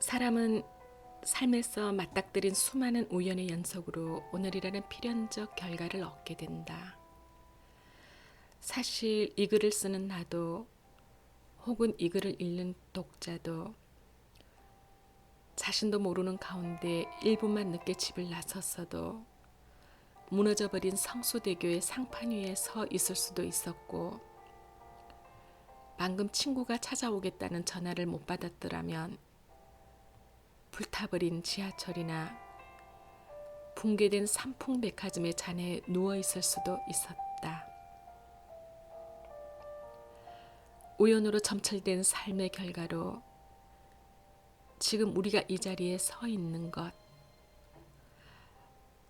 사람은 삶에서 맞닥뜨린 수많은 우연의 연속으로 오늘이라는 필연적 결과를 얻게 된다. 사실 이 글을 쓰는 나도 혹은 이 글을 읽는 독자도 자신도 모르는 가운데 1분만 늦게 집을 나섰어도 무너져버린 성수대교의 상판 위에 서 있을 수도 있었고, 방금 친구가 찾아오겠다는 전화를 못 받았더라면 불타버린 지하철이나 붕괴된 삼풍백화점의 잔해에 누워 있을 수도 있었다. 우연으로 점철된 삶의 결과로 지금 우리가 이 자리에 서 있는 것,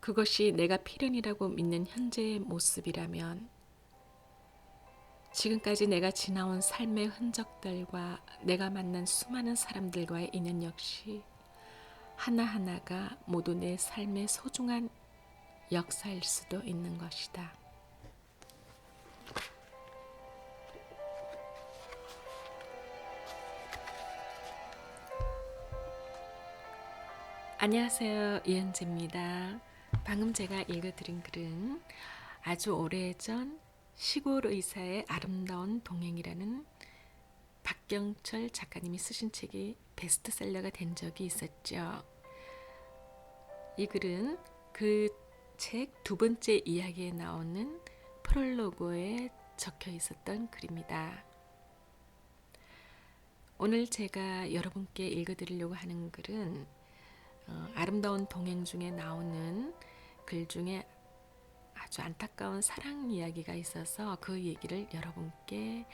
그것이 내가 필연이라고 믿는 현재의 모습이라면 지금까지 내가 지나온 삶의 흔적들과 내가 만난 수많은 사람들과의 인연 역시 하나하나가 모두 내 삶의 소중한 역사일 수도 있는 것이다. 안녕하세요. 이은지입니다. 방금 제가 읽어드린 글은 아주 오래전 시골 의사의 아름다운 동행이라는 박경철 작가님이 쓰신 책이 베스트셀러가 된 적이 있었죠. 이 글은 그 책 두 번째 이야기에 나오는 프롤로그에 적혀 있었던 글입니다. 오늘 제가 여러분께 읽어드리려고 하는 글은 아름다운 동행 중에 나오는 글 중에 아주 안타까운 사랑 이야기가 있어서 그 얘기를 여러분께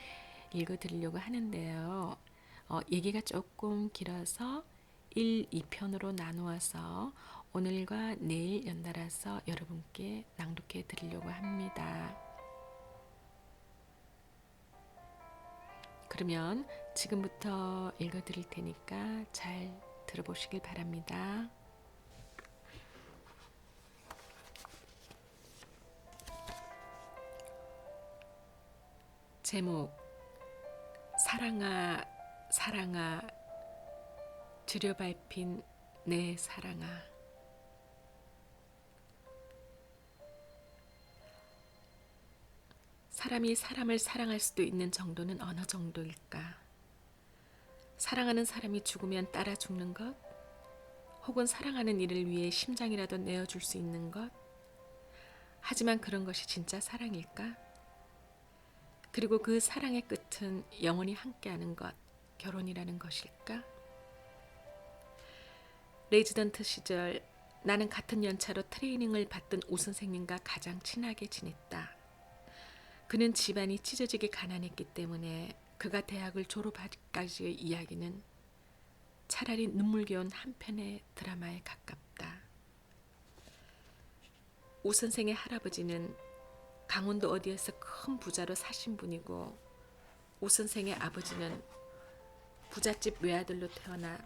읽어드리려고 하는데요. 얘기가 조금 길어서 1, 2편으로 나누어서 오늘과 내일 연달아서 여러분께 낭독해 드리려고 합니다. 그러면 지금부터 읽어드릴 테니까 잘 들어보시길 바랍니다. 제목: 사랑아 사랑아 들여밟힌 내 사랑아. 사람이 사람을 사랑할 수도 있는 정도는 어느 정도일까? 사랑하는 사람이 죽으면 따라 죽는 것? 혹은 사랑하는 이를 위해 심장이라도 내어줄 수 있는 것? 하지만 그런 것이 진짜 사랑일까? 그리고 그 사랑의 끝은 영원히 함께하는 것, 결혼이라는 것일까? 레지던트 시절 나는 같은 연차로 트레이닝을 받던 우 선생님과 가장 친하게 지냈다. 그는 집안이 찢어지게 가난했기 때문에 그가 대학을 졸업하기까지의 이야기는 차라리 눈물겨운 한 편의 드라마에 가깝다. 우 선생의 할아버지는 강원도 어디에서 큰 부자로 사신 분이고, 우 선생의 아버지는 부잣집 외아들로 태어나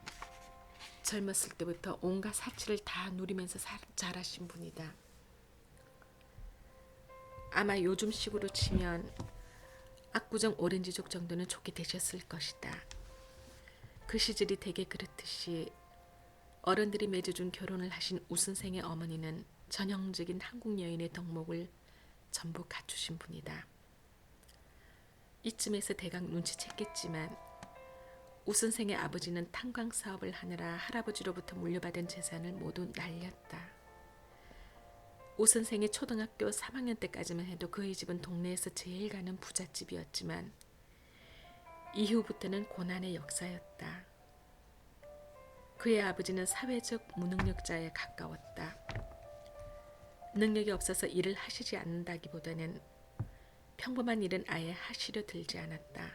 젊었을 때부터 온갖 사치를 다 누리면서 자라신 분이다. 아마 요즘식으로 치면 압구정 오렌지족 정도는 좋게 되셨을 것이다. 그 시절이 되게 그렇듯이 어른들이 맺어준 결혼을 하신 우 선생의 어머니는 전형적인 한국 여인의 덕목을 전부 갖추신 분이다. 이쯤에서 대강 눈치챘겠지만 우 선생의 아버지는 탄광 사업을 하느라 할아버지로부터 물려받은 재산을 모두 날렸다. 우 선생이 초등학교 3학년 때까지만 해도 그의 집은 동네에서 제일 가는 부잣집이었지만 이후부터는 고난의 역사였다. 그의 아버지는 사회적 무능력자에 가까웠다. 능력이 없어서 일을 하시지 않는다기보다는 평범한 일은 아예 하시려 들지 않았다.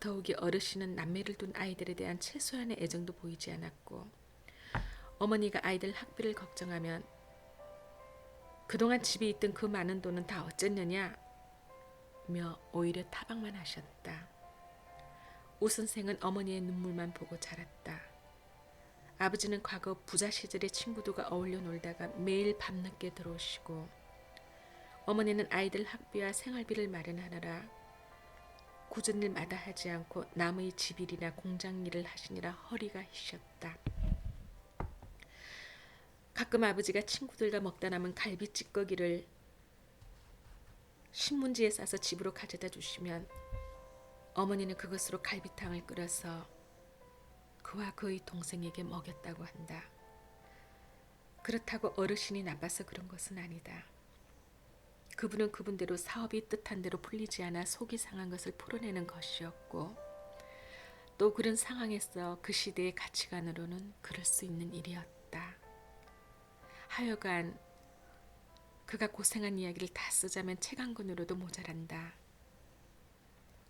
더욱이 어르신은 남매를 둔 아이들에 대한 최소한의 애정도 보이지 않았고, 어머니가 아이들 학비를 걱정하면 그동안 집에 있던 그 많은 돈은 다 어쨌느냐 며 오히려 타박만 하셨다. 우 선생은 어머니의 눈물만 보고 자랐다. 아버지는 과거 부자 시절의 친구들과 어울려 놀다가 매일 밤늦게 들어오시고, 어머니는 아이들 학비와 생활비를 마련하느라 굳은 일 마다하지 않고 남의 집일이나 공장 일을 하시느라 허리가 휘셨다. 가끔 아버지가 친구들과 먹다 남은 갈비 찌꺼기를 신문지에 싸서 집으로 가져다 주시면 어머니는 그것으로 갈비탕을 끓여서 그와 그의 동생에게 먹였다고 한다. 그렇다고 어르신이 나빠서 그런 것은 아니다. 그분은 그분대로 사업이 뜻한 대로 풀리지 않아 속이 상한 것을 풀어내는 것이었고, 또 그런 상황에서 그 시대의 가치관으로는 그럴 수 있는 일이었다. 하여간 그가 고생한 이야기를 다 쓰자면 책 한 권으로도 모자란다.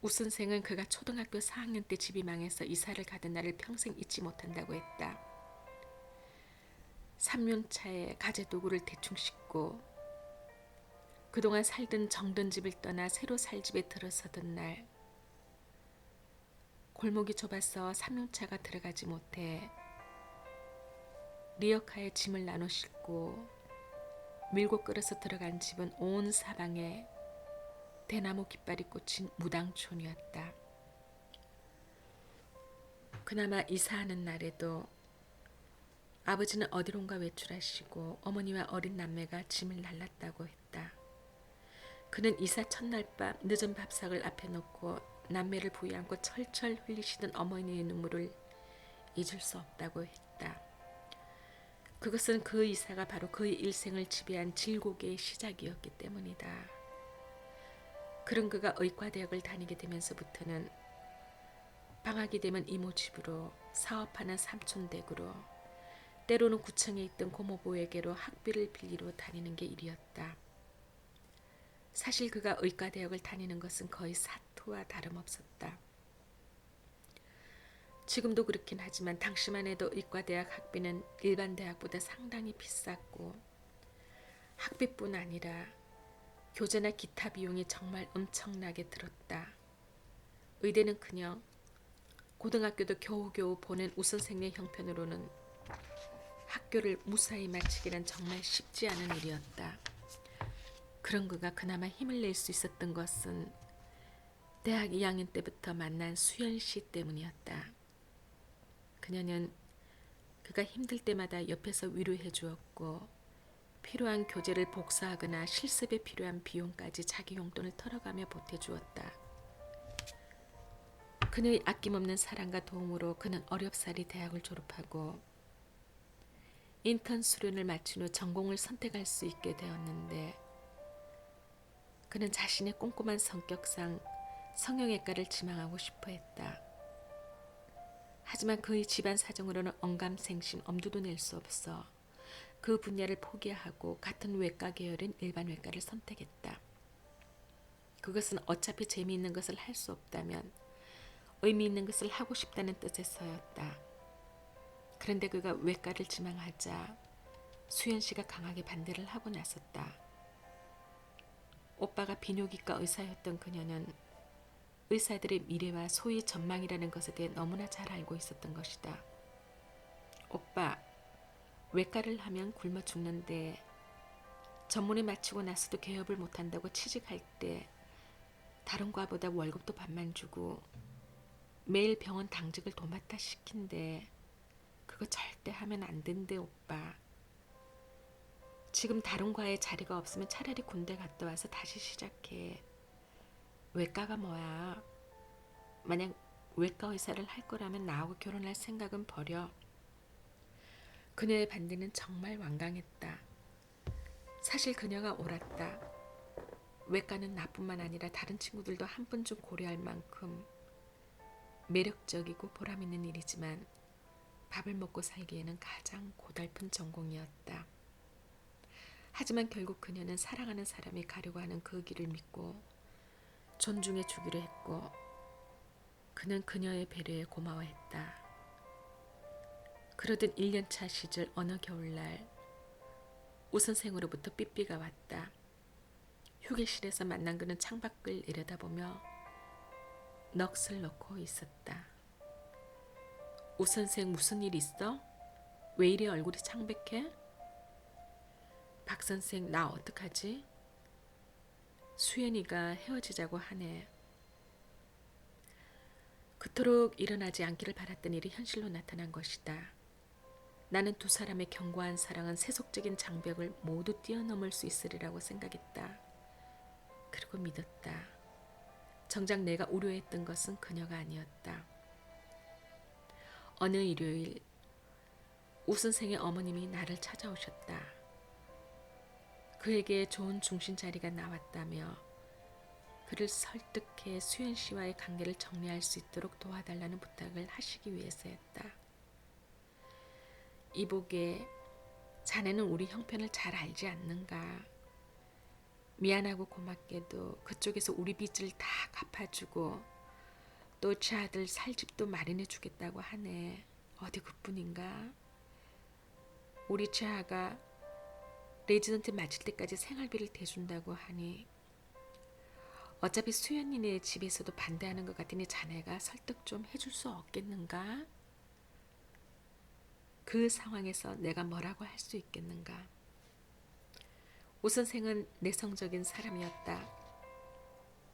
우 선생은 그가 초등학교 4학년 때 집이 망해서 이사를 가던 날을 평생 잊지 못한다고 했다. 삼륜차에 가재도구를 대충 싣고 그동안 살던 정든 집을 떠나 새로 살 집에 들어서던 날, 골목이 좁아서 삼륜차가 들어가지 못해 리어카에 짐을 나눠 싣고 밀고 끌어서 들어간 집은 온 사방에 대나무 깃발이 꽂힌 무당촌이었다. 그나마 이사하는 날에도 아버지는 어디론가 외출하시고 어머니와 어린 남매가 짐을 날랐다고 했다. 그는 이사 첫날 밤 늦은 밥상을 앞에 놓고 남매를 부여안고 철철 흘리시던 어머니의 눈물을 잊을 수 없다고 했다. 그것은 그 이사가 바로 그의 일생을 지배한 질곡의 시작이었기 때문이다. 그런 그가 의과대학을 다니게 되면서부터는 방학이 되면 이모 집으로, 사업하는 삼촌 댁으로, 때로는 구청에 있던 고모부에게로 학비를 빌리러 다니는 게 일이었다. 사실 그가 의과대학을 다니는 것은 거의 사투와 다름없었다. 지금도 그렇긴 하지만 당시만 해도 의과대학 학비는 일반 대학보다 상당히 비쌌고, 학비뿐 아니라 교재나 기타 비용이 정말 엄청나게 들었다. 의대는커녕 고등학교도 겨우겨우 보낸 우 선생의 형편으로는 학교를 무사히 마치기란 정말 쉽지 않은 일이었다. 그런 그가 그나마 힘을 낼 수 있었던 것은 대학 2학년 때부터 만난 수연 씨 때문이었다. 그녀는 그가 힘들 때마다 옆에서 위로해 주었고, 필요한 교재를 복사하거나 실습에 필요한 비용까지 자기 용돈을 털어가며 보태주었다. 그녀의 아낌없는 사랑과 도움으로 그는 어렵사리 대학을 졸업하고 인턴 수련을 마친 후 전공을 선택할 수 있게 되었는데, 그는 자신의 꼼꼼한 성격상 성형외과를 지망하고 싶어 했다. 하지만 그의 집안 사정으로는 언감생심 엄두도 낼 수 없어 그 분야를 포기하고 같은 외과 계열인 일반외과를 선택했다. 그것은 어차피 재미있는 것을 할 수 없다면 의미 있는 것을 하고 싶다는 뜻에서였다. 그런데 그가 외과를 지망하자 수연 씨가 강하게 반대를 하고 나섰다. 오빠가 비뇨기과 의사였던 그녀는 의사들의 미래와 소위 전망이라는 것에 대해 너무나 잘 알고 있었던 것이다. 오빠, 외과를 하면 굶어 죽는데 전문의 마치고 나서도 개업을 못한다고 취직할 때 다른 과보다 월급도 반만 주고 매일 병원 당직을 도맡아 시킨대. 그거 절대 하면 안 된대 오빠. 지금 다른 과에 자리가 없으면 차라리 군대 갔다 와서 다시 시작해. 외과가 뭐야. 만약 외과 의사를 할 거라면 나하고 결혼할 생각은 버려. 그녀의 반대는 정말 완강했다. 사실 그녀가 옳았다. 외과는 나뿐만 아니라 다른 친구들도 한 번쯤 고려할 만큼 매력적이고 보람있는 일이지만 밥을 먹고 살기에는 가장 고달픈 전공이었다. 하지만 결국 그녀는 사랑하는 사람이 가려고 하는 그 길을 믿고 존중해 주기로 했고, 그는 그녀의 배려에 고마워했다. 그러던 1년차 시절 어느 겨울날 우 선생으로부터 삐삐가 왔다. 휴게실에서 만난 그는 창밖을 내려다보며 넋을 놓고 있었다. 우 선생 무슨 일 있어? 왜 이리 얼굴이 창백해? 박 선생 나 어떡하지? 수연이가 헤어지자고 하네. 그토록 일어나지 않기를 바랐던 일이 현실로 나타난 것이다. 나는 두 사람의 견고한 사랑은 세속적인 장벽을 모두 뛰어넘을 수 있으리라고 생각했다. 그리고 믿었다. 정작 내가 우려했던 것은 그녀가 아니었다. 어느 일요일 우선생의 어머님이 나를 찾아오셨다. 그에게 좋은 중심 자리가 나왔다며 그를 설득해 수연 씨와의 관계를 정리할 수 있도록 도와달라는 부탁을 하시기 위해서였다. 이보게, 자네는 우리 형편을 잘 알지 않는가. 미안하고 고맙게도 그쪽에서 우리 빚을 다 갚아주고 또 제 아들 살 집도 마련해 주겠다고 하네. 어디 그뿐인가? 우리 최아가 레지던트 마칠 때까지 생활비를 대준다고 하니 어차피 수연이네 집에서도 반대하는 것 같으니 자네가 설득 좀 해줄 수 없겠는가? 그 상황에서 내가 뭐라고 할 수 있겠는가? 우선생은 내성적인 사람이었다.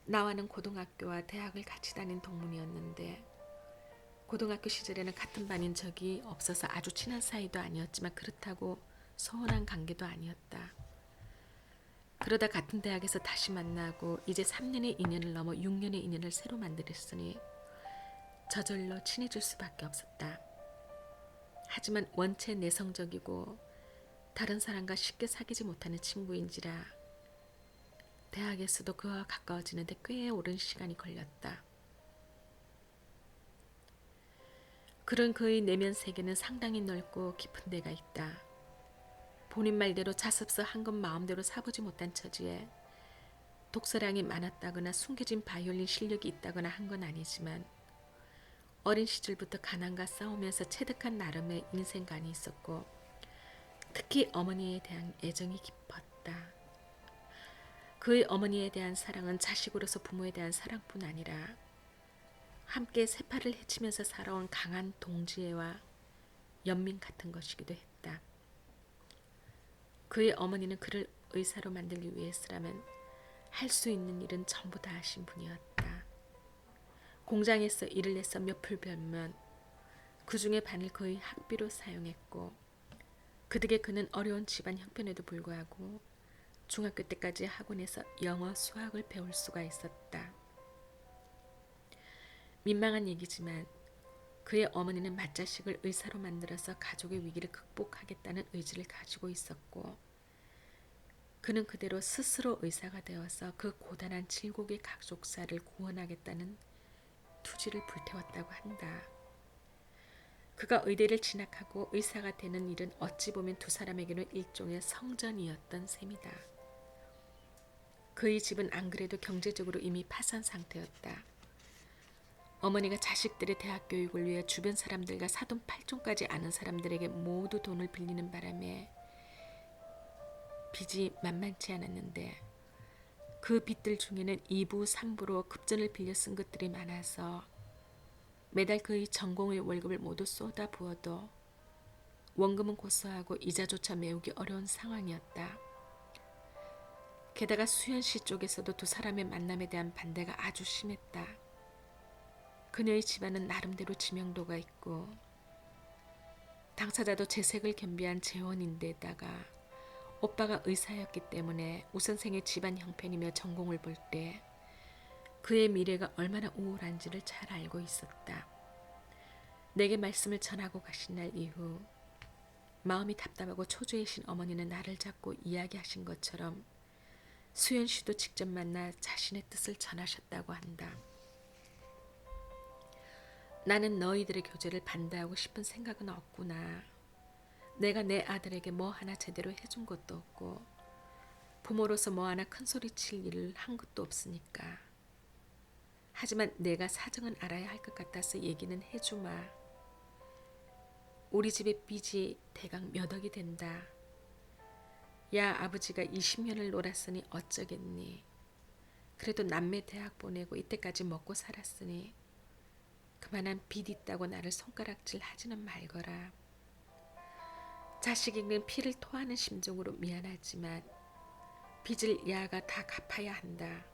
나와는 고등학교와 대학을 같이 다닌 동문이었는데 고등학교 시절에는 같은 반인 적이 없어서 아주 친한 사이도 아니었지만 그렇다고 소원한 관계도 아니었다. 그러다 같은 대학에서 다시 만나고 이제 3년의 인연을 넘어 6년의 인연을 새로 만들었으니 저절로 친해질 수밖에 없었다. 하지만 원체 내성적이고 다른 사람과 쉽게 사귀지 못하는 친구인지라 대학에서도 그와 가까워지는데 꽤 오랜 시간이 걸렸다. 그런 그의 내면 세계는 상당히 넓고 깊은 데가 있다. 본인 말대로 자습서 한 권 마음대로 사보지 못한 처지에 독서량이 많았다거나 숨겨진 바이올린 실력이 있다거나 한 건 아니지만 어린 시절부터 가난과 싸우면서 체득한 나름의 인생관이 있었고 특히 어머니에 대한 애정이 깊었다. 그의 어머니에 대한 사랑은 자식으로서 부모에 대한 사랑뿐 아니라 함께 세파를 헤치면서 살아온 강한 동지애와 연민 같은 것이기도 했다. 그의 어머니는 그를 의사로 만들기 위해서라면 할 수 있는 일은 전부 다 하신 분이었다. 공장에서 일을 해서 몇 풀 벌면 그 중에 반을 그의 학비로 사용했고 그 덕에 그는 어려운 집안 형편에도 불구하고 중학교 때까지 학원에서 영어, 수학을 배울 수가 있었다. 민망한 얘기지만 그의 어머니는 맏자식을 의사로 만들어서 가족의 위기를 극복하겠다는 의지를 가지고 있었고 그는 그대로 스스로 의사가 되어서 그 고단한 7곡의 가족사를 구원하겠다는 투지를 불태웠다고 한다. 그가 의대를 진학하고 의사가 되는 일은 어찌 보면 두 사람에게는 일종의 성전이었던 셈이다. 그의 집은 안 그래도 경제적으로 이미 파산 상태였다. 어머니가 자식들의 대학 교육을 위해 주변 사람들과 사돈 팔촌까지 아는 사람들에게 모두 돈을 빌리는 바람에 빚이 만만치 않았는데 그 빚들 중에는 2부, 3부로 급전을 빌려 쓴 것들이 많아서 매달 그의 전공의 월급을 모두 쏟아 부어도 원금은 고스하고 이자조차 메우기 어려운 상황이었다. 게다가 수연 씨 쪽에서도 두 사람의 만남에 대한 반대가 아주 심했다. 그녀의 집안은 나름대로 지명도가 있고 당사자도 재색을 겸비한 재원인데다가 오빠가 의사였기 때문에 우선생의 집안 형편이며 전공을 볼 때 그의 미래가 얼마나 우울한지를 잘 알고 있었다. 내게 말씀을 전하고 가신 날 이후 마음이 답답하고 초조해진 어머니는 나를 잡고 이야기하신 것처럼 수연 씨도 직접 만나 자신의 뜻을 전하셨다고 한다. 나는 너희들의 교제를 반대하고 싶은 생각은 없구나. 내가 내 아들에게 뭐 하나 제대로 해준 것도 없고 부모로서 뭐 하나 큰소리칠 일을 한 것도 없으니까. 하지만 내가 사정은 알아야 할 것 같아서 얘기는 해주마. 우리 집의 빚이 대강 몇 억이 된다. 야, 아버지가 20년을 놀았으니 어쩌겠니. 그래도 남매 대학 보내고 이때까지 먹고 살았으니 그만한 빚 있다고 나를 손가락질 하지는 말거라. 자식 읽는 피를 토하는 심정으로 미안하지만 빚을 야가 다 갚아야 한다.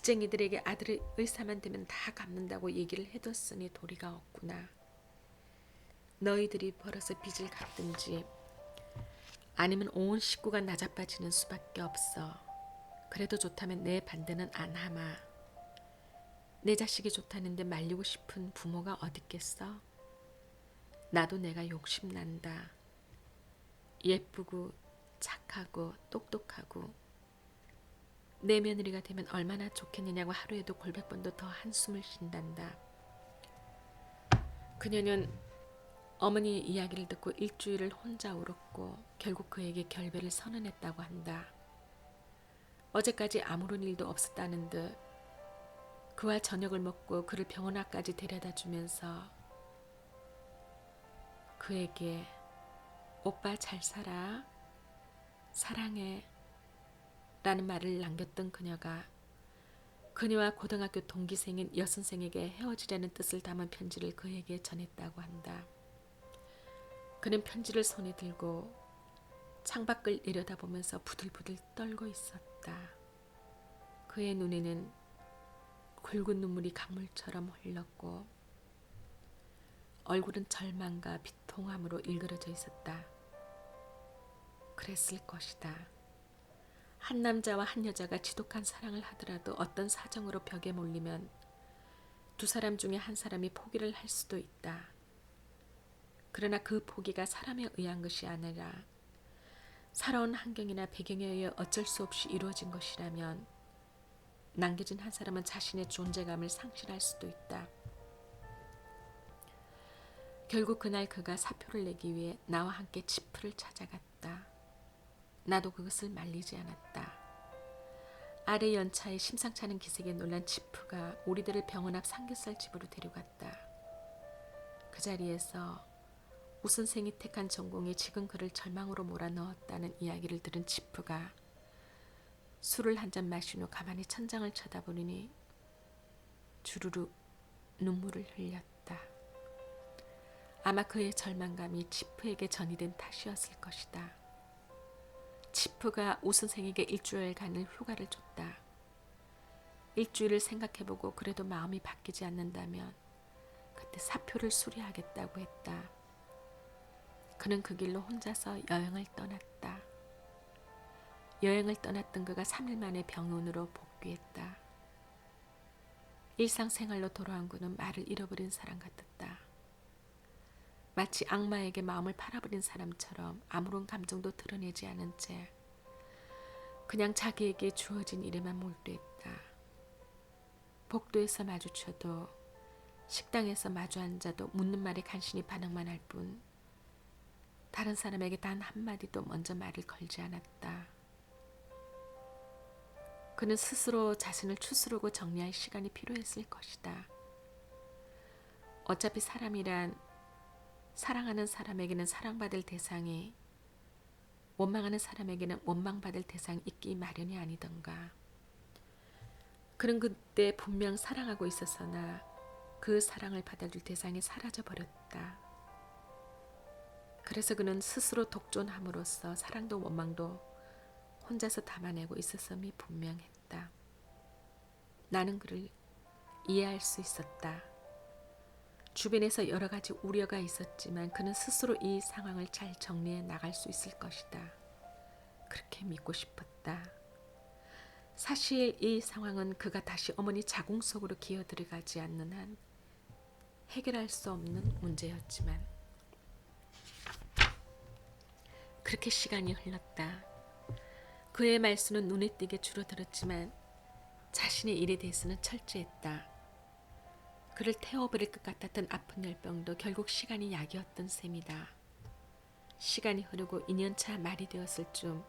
빚쟁이들에게 아들의 의사만 되면 다 갚는다고 얘기를 해뒀으니 도리가 없구나. 너희들이 벌어서 빚을 갚든지 아니면 온 식구가 나자빠지는 수밖에 없어. 그래도 좋다면 내 반대는 안 하마. 내 자식이 좋다는데 말리고 싶은 부모가 어딨겠어? 나도 내가 욕심난다. 예쁘고 착하고 똑똑하고 내 며느리가 되면 얼마나 좋겠느냐고 하루에도 골백 번도 더 한숨을 쉰단다. 그녀는 어머니의 이야기를 듣고 일주일을 혼자 울었고 결국 그에게 결별을 선언했다고 한다. 어제까지 아무런 일도 없었다는 듯 그와 저녁을 먹고 그를 병원 앞까지 데려다 주면서 그에게 오빠 잘 살아, 사랑해 라는 말을 남겼던 그녀가 그녀와 고등학교 동기생인 여선생에게 헤어지려는 뜻을 담은 편지를 그에게 전했다고 한다. 그는 편지를 손에 들고 창밖을 내려다보면서 부들부들 떨고 있었다. 그의 눈에는 굵은 눈물이 강물처럼 흘렀고 얼굴은 절망과 비통함으로 일그러져 있었다. 그랬을 것이다. 한 남자와 한 여자가 지독한 사랑을 하더라도 어떤 사정으로 벽에 몰리면 두 사람 중에 한 사람이 포기를 할 수도 있다. 그러나 그 포기가 사람에 의한 것이 아니라 살아온 환경이나 배경에 의해 어쩔 수 없이 이루어진 것이라면 남겨진 한 사람은 자신의 존재감을 상실할 수도 있다. 결국 그날 그가 사표를 내기 위해 나와 함께 지프를 찾아갔다. 나도 그것을 말리지 않았다. 아래 연차에 심상치 않은 기색에 놀란 지프가 우리들을 병원 앞 삼겹살 집으로 데려갔다. 그 자리에서 우선생이 택한 전공이 지금 그를 절망으로 몰아넣었다는 이야기를 들은 지프가 술을 한 잔 마신 후 가만히 천장을 쳐다보니 주르륵 눈물을 흘렸다. 아마 그의 절망감이 지프에게 전이된 탓이었을 것이다. 지프가 우선생에게 일주일간을 휴가를 줬다. 일주일을 생각해보고 그래도 마음이 바뀌지 않는다면 그때 사표를 수리하겠다고 했다. 그는 그 길로 혼자서 여행을 떠났다. 여행을 떠났던 그가 3일 만에 병원으로 복귀했다. 일상생활로 돌아온 그는 말을 잃어버린 사람 같았다. 마치 악마에게 마음을 팔아버린 사람처럼 아무런 감정도 드러내지 않은 채 그냥 자기에게 주어진 일에만 몰두했다. 복도에서 마주쳐도 식당에서 마주 앉아도 묻는 말에 간신히 반응만 할 뿐 다른 사람에게 단 한마디도 먼저 말을 걸지 않았다. 그는 스스로 자신을 추스르고 정리할 시간이 필요했을 것이다. 어차피 사람이란 사랑하는 사람에게는 사랑받을 대상이 원망하는 사람에게는 원망받을 대상이 있기 마련이 아니던가. 그는 그때 분명 사랑하고 있었으나 그 사랑을 받아줄 대상이 사라져버렸다. 그래서 그는 스스로 독존함으로써 사랑도 원망도 혼자서 담아내고 있었음이 분명했다. 나는 그를 이해할 수 있었다. 주변에서 여러 가지 우려가 있었지만 그는 스스로 이 상황을 잘 정리해 나갈 수 있을 것이다. 그렇게 믿고 싶었다. 사실 이 상황은 그가 다시 어머니 자궁 속으로 기어 들어가지 않는 한 해결할 수 없는 문제였지만 그렇게 시간이 흘렀다. 그의 말수는 눈에 띄게 줄어들었지만 자신의 일에 대해서는 철저했다. 그를 태워버릴 것 같았던 아픈 열병도 결국 시간이 약이었던 셈이다. 시간이 흐르고 2년차 말이 되었을 즈음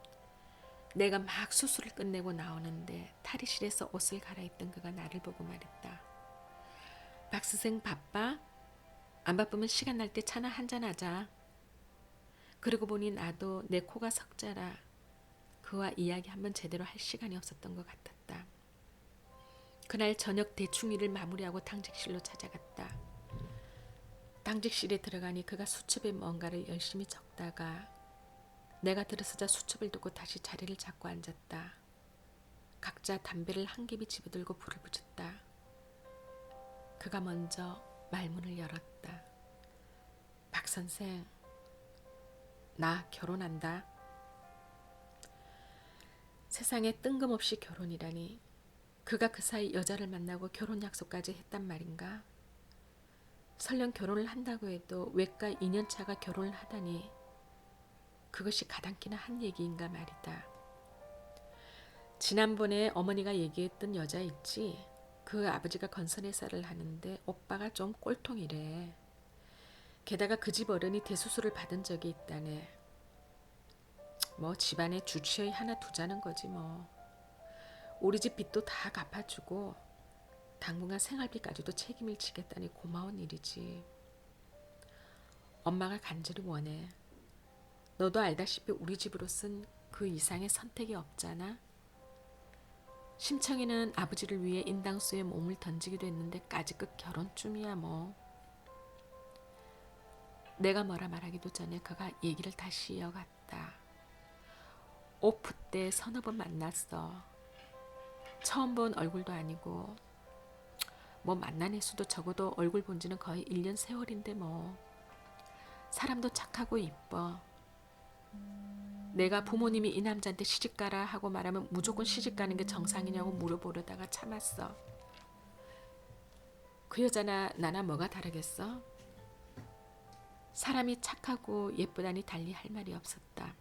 내가 막 수술을 끝내고 나오는데 탈의실에서 옷을 갈아입던 그가 나를 보고 말했다. 박 선생 바빠? 안 바쁘면 시간 날 때 차나 한잔 하자. 그러고 보니 나도 내 코가 석자라 그와 이야기 한번 제대로 할 시간이 없었던 것 같았다. 그날 저녁 대충 일을 마무리하고 당직실로 찾아갔다. 당직실에 들어가니 그가 수첩에 뭔가를 열심히 적다가 내가 들어서자 수첩을 두고 다시 자리를 잡고 앉았다. 각자 담배를 한 개비 집어들고 불을 붙였다. 그가 먼저 말문을 열었다. 박 선생, 나 결혼한다. 세상에 뜬금없이 결혼이라니. 그가 그 사이 여자를 만나고 결혼 약속까지 했단 말인가? 설령 결혼을 한다고 해도 외가 2년차가 결혼을 하다니 그것이 가당키나 한 얘기인가 말이다. 지난번에 어머니가 얘기했던 여자 있지? 그 아버지가 건선회사를 하는데 오빠가 좀 꼴통이래. 게다가 그 집 어른이 대수술을 받은 적이 있다네. 뭐 집안에 주치의 하나 두자는 거지 뭐. 우리 집 빚도 다 갚아주고 당분간 생활비까지도 책임을 지겠다니 고마운 일이지. 엄마가 간절히 원해. 너도 알다시피 우리 집으로선 그 이상의 선택이 없잖아. 심청이는 아버지를 위해 인당수에 몸을 던지기도 했는데 까짓것 결혼쯤이야 뭐. 내가 뭐라 말하기도 전에 그가 얘기를 다시 이어갔다. 오프 때 서너 번 만났어. 처음 본 얼굴도 아니고 뭐 만난 횟수도 적어도 얼굴 본 지는 거의 1년 세월인데 뭐. 사람도 착하고 이뻐. 내가 부모님이 이 남자한테 시집가라 하고 말하면 무조건 시집가는 게 정상이냐고 물어보려다가 참았어. 그 여자나 나나 뭐가 다르겠어? 사람이 착하고 예쁘다니 달리 할 말이 없었다.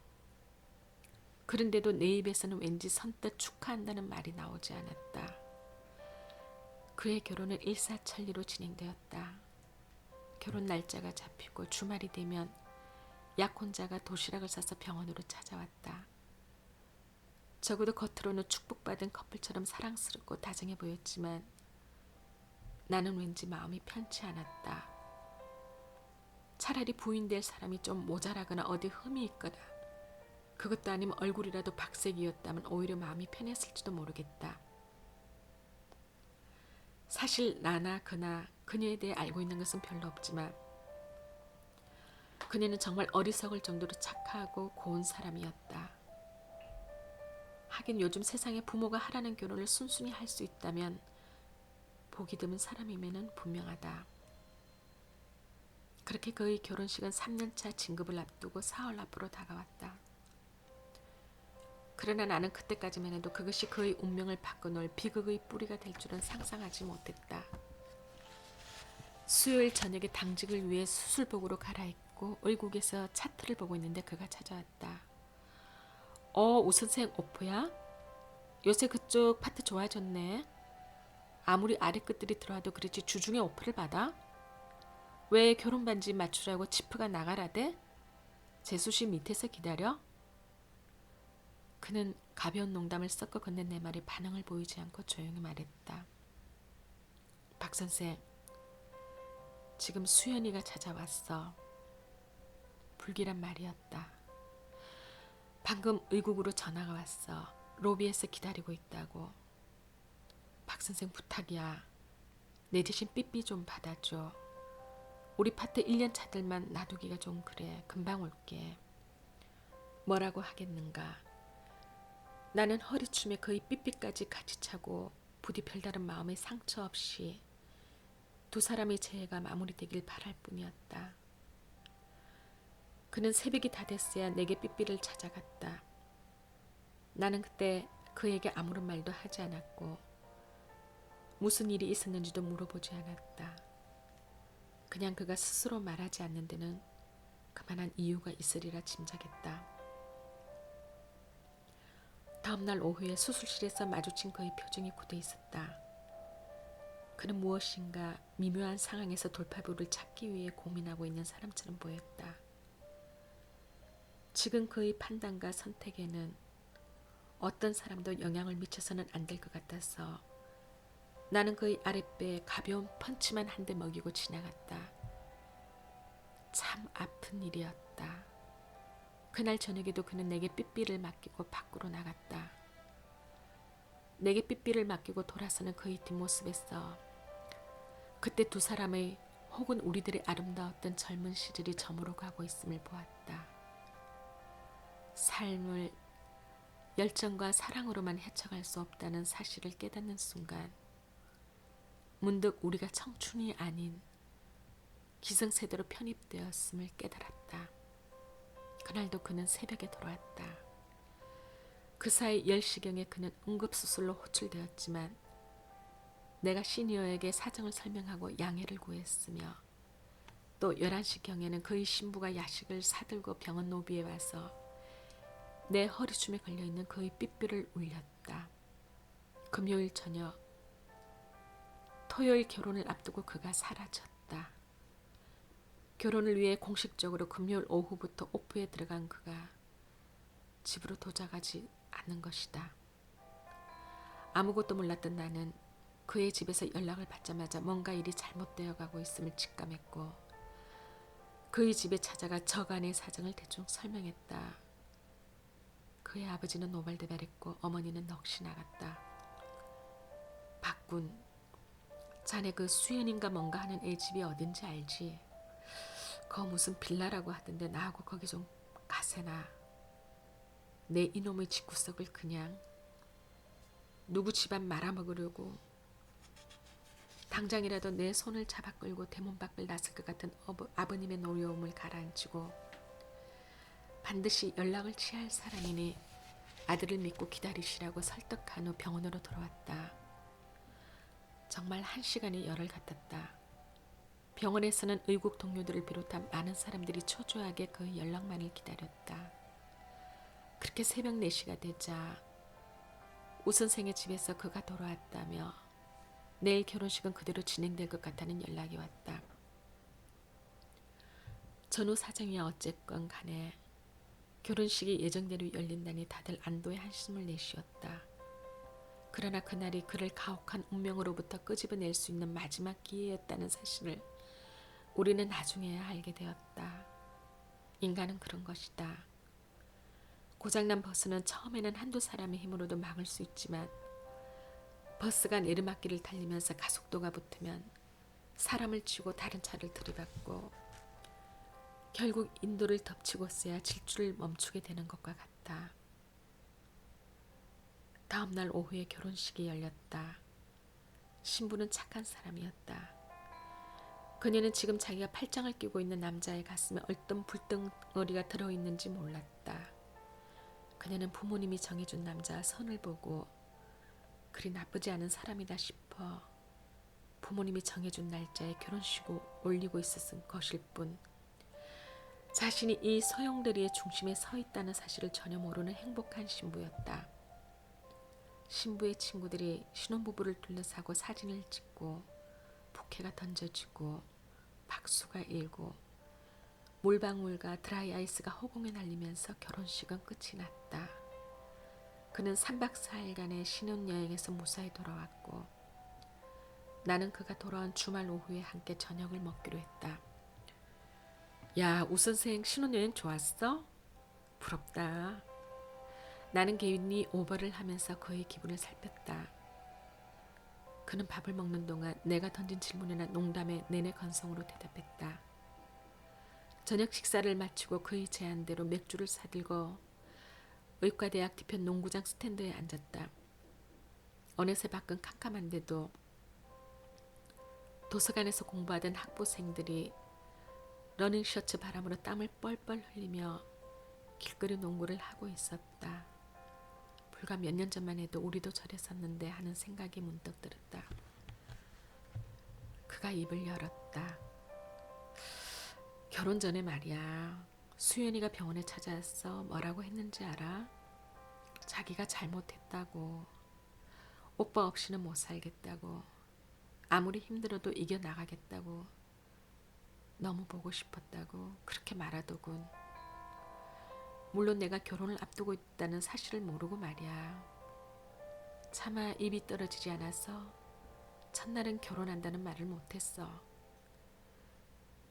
그런데도 내 입에서는 왠지 선뜻 축하한다는 말이 나오지 않았다. 그의 결혼은 일사천리로 진행되었다. 결혼 날짜가 잡히고 주말이 되면 약혼자가 도시락을 싸서 병원으로 찾아왔다. 적어도 겉으로는 축복받은 커플처럼 사랑스럽고 다정해 보였지만 나는 왠지 마음이 편치 않았다. 차라리 부인 될 사람이 좀 모자라거나 어디 흠이 있거나 그것도 아니면 얼굴이라도 박색이었다면 오히려 마음이 편했을지도 모르겠다. 사실 나나 그나 그녀에 대해 알고 있는 것은 별로 없지만 그녀는 정말 어리석을 정도로 착하고 고운 사람이었다. 하긴 요즘 세상에 부모가 하라는 결혼을 순순히 할 수 있다면 보기 드문 사람임에는 분명하다. 그렇게 그의 결혼식은 3년차 진급을 앞두고 사흘 앞으로 다가왔다. 그러나 나는 그때까지만 해도 그것이 그의 운명을 바꿔놓을 비극의 뿌리가 될 줄은 상상하지 못했다. 수요일 저녁에 당직을 위해 수술복으로 갈아입고 을국에서 차트를 보고 있는데 그가 찾아왔다. 우선생 오프야? 요새 그쪽 파트 좋아졌네. 아무리 아래 끝들이 들어와도 그렇지 주중에 오프를 받아? 왜 결혼 반지 맞추라고 치프가 나가라대? 재수씨 밑에서 기다려? 그는 가벼운 농담을 섞어 건넨 내 말에 반응을 보이지 않고 조용히 말했다. 박 선생, 지금 수연이가 찾아왔어. 불길한 말이었다. 방금 의국으로 전화가 왔어. 로비에서 기다리고 있다고. 박 선생 부탁이야. 내 대신 삐삐 좀 받아줘. 우리 파트 1년 차들만 놔두기가 좀 그래. 금방 올게. 뭐라고 하겠는가. 나는 허리춤에 그의 삐삐까지 같이 차고 부디 별다른 마음의 상처 없이 두 사람의 재회가 마무리되길 바랄 뿐이었다. 그는 새벽이 다 됐어야 내게 삐삐를 찾아갔다. 나는 그때 그에게 아무런 말도 하지 않았고 무슨 일이 있었는지도 물어보지 않았다. 그냥 그가 스스로 말하지 않는 데는 그만한 이유가 있으리라 짐작했다. 다음날 오후에 수술실에서 마주친 그의 표정이 굳어 있었다. 그는 무엇인가 미묘한 상황에서 돌파구를 찾기 위해 고민하고 있는 사람처럼 보였다. 지금 그의 판단과 선택에는 어떤 사람도 영향을 미쳐서는 안 될 것 같아서 나는 그의 아랫배에 가벼운 펀치만 한 대 먹이고 지나갔다. 참 아픈 일이었다. 그날 저녁에도 그는 내게 삐삐를 맡기고 밖으로 나갔다. 내게 삐삐를 맡기고 돌아서는 그의 뒷모습에서 그때 두 사람의 혹은 우리들의 아름다웠던 젊은 시절이 저물어 가고 있음을 보았다. 삶을 열정과 사랑으로만 헤쳐갈 수 없다는 사실을 깨닫는 순간 문득 우리가 청춘이 아닌 기성세대로 편입되었음을 깨달았다. 그날도 그는 새벽에 돌아왔다. 그 사이 10시경에 그는 응급수술로 호출되었지만 내가 시니어에게 사정을 설명하고 양해를 구했으며 또 11시경에는 그의 신부가 야식을 사들고 병원 로비에 와서 내 허리춤에 걸려있는 그의 삐삐를 울렸다. 금요일 저녁, 토요일 결혼을 앞두고 그가 사라졌다. 결혼을 위해 공식적으로 금요일 오후부터 오프에 들어간 그가 집으로 도착하지 않는 것이다. 아무것도 몰랐던 나는 그의 집에서 연락을 받자마자 뭔가 일이 잘못되어 가고 있음을 직감했고 그의 집에 찾아가 저간의 사정을 대충 설명했다. 그의 아버지는 노발대발했고 어머니는 넋이 나갔다. 박군, 자네 그 수연인가 뭔가 하는 애 집이 어딘지 알지? 거 무슨 빌라라고 하던데 나하고 거기 좀 가세나. 내 이놈의 집구석을 그냥 누구 집안 말아먹으려고 당장이라도 내 손을 잡아 끌고 대문 밖을 나설 것 같은 아버님의 노여움을 가라앉히고 반드시 연락을 취할 사람이니 아들을 믿고 기다리시라고 설득한 후 병원으로 돌아왔다. 정말 1시간이 열흘 같았다. 병원에서는 의국 동료들을 비롯한 많은 사람들이 초조하게 그의 연락만을 기다렸다. 그렇게 새벽 4시가 되자 우 선생의 집에서 그가 돌아왔다며 내일 결혼식은 그대로 진행될 것 같다는 연락이 왔다. 전후 사정이야 어쨌건 간에 결혼식이 예정대로 열린다니 다들 안도의 한숨을 내쉬었다. 그러나 그날이 그를 가혹한 운명으로부터 끄집어낼 수 있는 마지막 기회였다는 사실을 우리는 나중에야 알게 되었다. 인간은 그런 것이다. 고장난 버스는 처음에는 한두 사람의 힘으로도 막을 수 있지만 버스가 내리막길을 달리면서 가속도가 붙으면 사람을 치고 다른 차를 들이받고 결국 인도를 덮치고서야 질주를 멈추게 되는 것과 같다. 다음 날 오후에 결혼식이 열렸다. 신부는 착한 사람이었다. 그녀는 지금 자기가 팔짱을 끼고 있는 남자의 가슴에 어떤 불덩어리가 들어있는지 몰랐다. 그녀는 부모님이 정해준 남자와 선을 보고 그리 나쁘지 않은 사람이다 싶어 부모님이 정해준 날짜에 결혼식을 올리고 있었을 것일 뿐 자신이 이 소용돌이의 중심에 서 있다는 사실을 전혀 모르는 행복한 신부였다. 신부의 친구들이 신혼부부를 둘러싸고 사진을 찍고 부케가 던져지고 박수가 일고 물방울과 드라이아이스가 허공에 날리면서 결혼식은 끝이 났다. 그는 3박 4일간의 신혼여행에서 무사히 돌아왔고 나는 그가 돌아온 주말 오후에 함께 저녁을 먹기로 했다. 야, 우 선생 신혼여행 좋았어? 부럽다. 나는 개인이 오버를 하면서 그의 기분을 살폈다. 그는 밥을 먹는 동안 내가 던진 질문이나 농담에 내내 건성으로 대답했다. 저녁 식사를 마치고 그의 제안대로 맥주를 사들고 의과대학 뒤편 농구장 스탠드에 앉았다. 어느새 밖은 캄캄한데도 도서관에서 공부하던 학부생들이 러닝셔츠 바람으로 땀을 뻘뻘 흘리며 길거리 농구를 하고 있었다. 불과 몇 년 전만 해도 우리도 저랬었는데 하는 생각이 문득 들었다. 그가 입을 열었다. 결혼 전에 말이야. 수연이가 병원에 찾아와서 뭐라고 했는지 알아? 자기가 잘못했다고. 오빠 없이는 못 살겠다고. 아무리 힘들어도 이겨나가겠다고. 너무 보고 싶었다고 그렇게 말하더군. 물론 내가 결혼을 앞두고 있다는 사실을 모르고 말이야. 차마 입이 떨어지지 않아서 첫날은 결혼한다는 말을 못했어.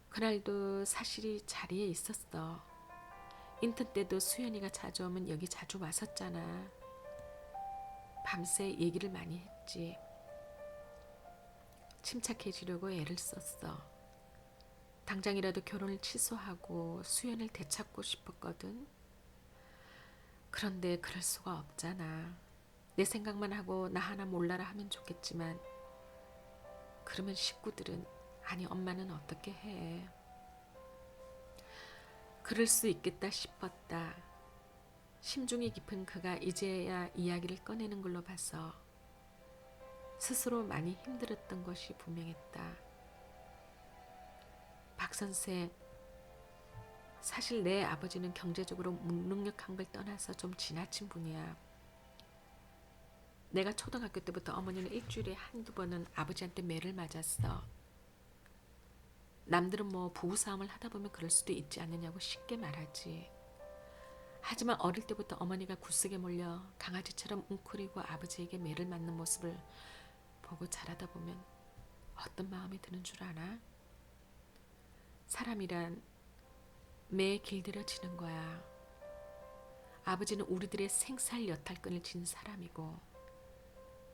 그날도 사실이 자리에 있었어. 인턴 때도 수연이가 자주 오면 여기 자주 왔었잖아. 밤새 얘기를 많이 했지. 침착해지려고 애를 썼어. 당장이라도 결혼을 취소하고 수연을 되찾고 싶었거든. 그런데 그럴 수가 없잖아. 내 생각만 하고 나 하나 몰라라 하면 좋겠지만 그러면 식구들은 아니 엄마는 어떻게 해. 그럴 수 있겠다 싶었다. 심중이 깊은 그가 이제야 이야기를 꺼내는 걸로 봐서 스스로 많이 힘들었던 것이 분명했다. 박 선생, 사실 내 아버지는 경제적으로 무능력한 걸 떠나서 좀 지나친 분이야. 내가 초등학교 때부터 어머니는 일주일에 한두 번은 아버지한테 매를 맞았어. 남들은 뭐 부부싸움을 하다 보면 그럴 수도 있지 않느냐고 쉽게 말하지. 하지만 어릴 때부터 어머니가 굴속에 몰려 강아지처럼 웅크리고 아버지에게 매를 맞는 모습을 보고 자라다 보면 어떤 마음이 드는 줄 아나? 사람이란 매에 길들여지는 거야. 아버지는 우리들의 생살 여탈권을 쥔 사람이고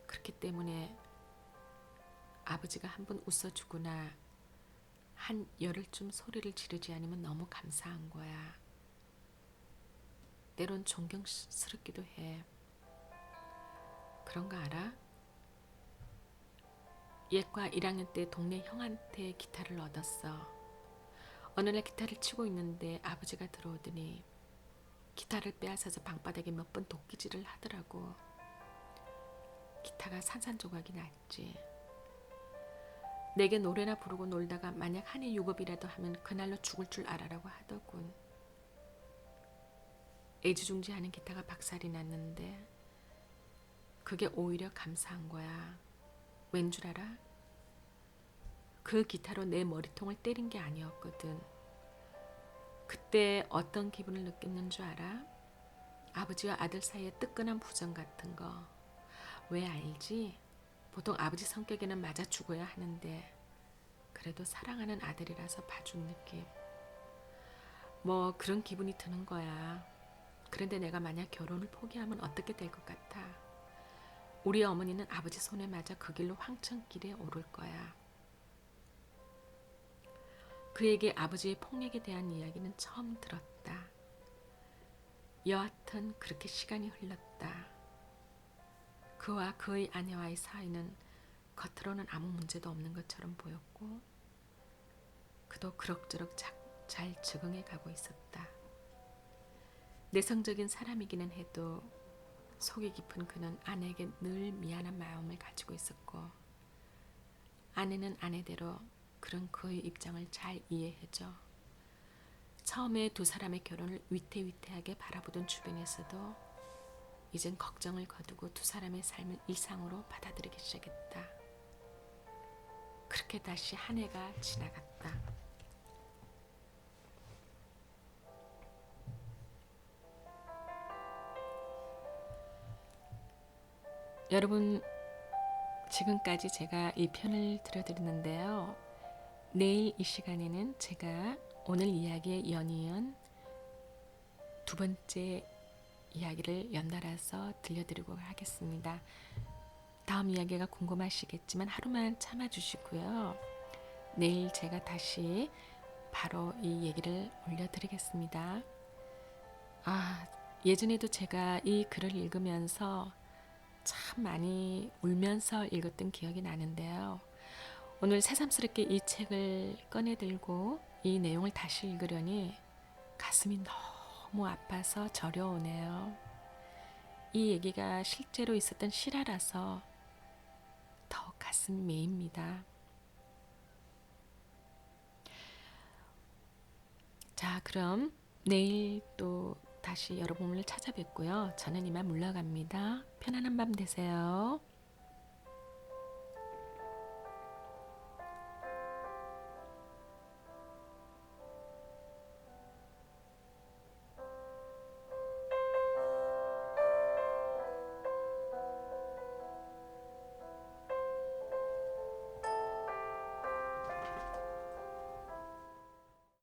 그렇기 때문에 아버지가 한번 웃어주거나 한 열흘쯤 소리를 지르지 않으면 너무 감사한 거야. 때론 존경스럽기도 해. 그런 거 알아? 예과 1학년 때 동네 형한테 기타를 얻었어. 어느 날 기타를 치고 있는데 아버지가 들어오더니 기타를 빼앗아서 방바닥에 몇 번 도끼질을 하더라고. 기타가 산산조각이 났지. 내게 노래나 부르고 놀다가 만약 한해 유급이라도 하면 그날로 죽을 줄 알아라고 하더군. 애지중지하는 기타가 박살이 났는데 그게 오히려 감사한 거야. 왠 줄 알아? 그 기타로 내 머리통을 때린 게 아니었거든. 그때 어떤 기분을 느꼈는 줄 알아? 아버지와 아들 사이에 뜨끈한 부정 같은 거. 왜 알지? 보통 아버지 성격에는 맞아 죽어야 하는데 그래도 사랑하는 아들이라서 봐준 느낌. 뭐 그런 기분이 드는 거야. 그런데 내가 만약 결혼을 포기하면 어떻게 될 것 같아? 우리 어머니는 아버지 손에 맞아 그 길로 황천길에 오를 거야. 그에게 아버지의 폭력에 대한 이야기는 처음 들었다. 여하튼 그렇게 시간이 흘렀다. 그와 그의 아내와의 사이는 겉으로는 아무 문제도 없는 것처럼 보였고 그도 그럭저럭 잘 적응해 가고 있었다. 내성적인 사람이기는 해도 속이 깊은 그는 아내에게 늘 미안한 마음을 가지고 있었고 아내는 아내대로 그런 그의 입장을 잘 이해해줘. 처음에 두 사람의 결혼을 위태위태하게 바라보던 주변에서도 이젠 걱정을 거두고 두 사람의 삶을 일상으로 받아들이기 시작했다. 그렇게 다시 한 해가 지나갔다. 여러분, 지금까지 제가 이 편을 들려드렸는데요. 내일 이 시간에는 제가 오늘 이야기에 연이은 두 번째 이야기를 연달아서 들려드리고 하겠습니다. 다음 이야기가 궁금하시겠지만 하루만 참아주시고요. 내일 제가 다시 바로 이 얘기를 올려드리겠습니다. 예전에도 제가 이 글을 읽으면서 참 많이 울면서 읽었던 기억이 나는데요. 오늘 새삼스럽게 이 책을 꺼내들고 이 내용을 다시 읽으려니 가슴이 너무 아파서 저려오네요. 이 얘기가 실제로 있었던 실화라서 더 가슴이 메입니다. 자, 그럼 내일 또 다시 여러분을 찾아뵙고요. 저는 이만 물러갑니다. 편안한 밤 되세요.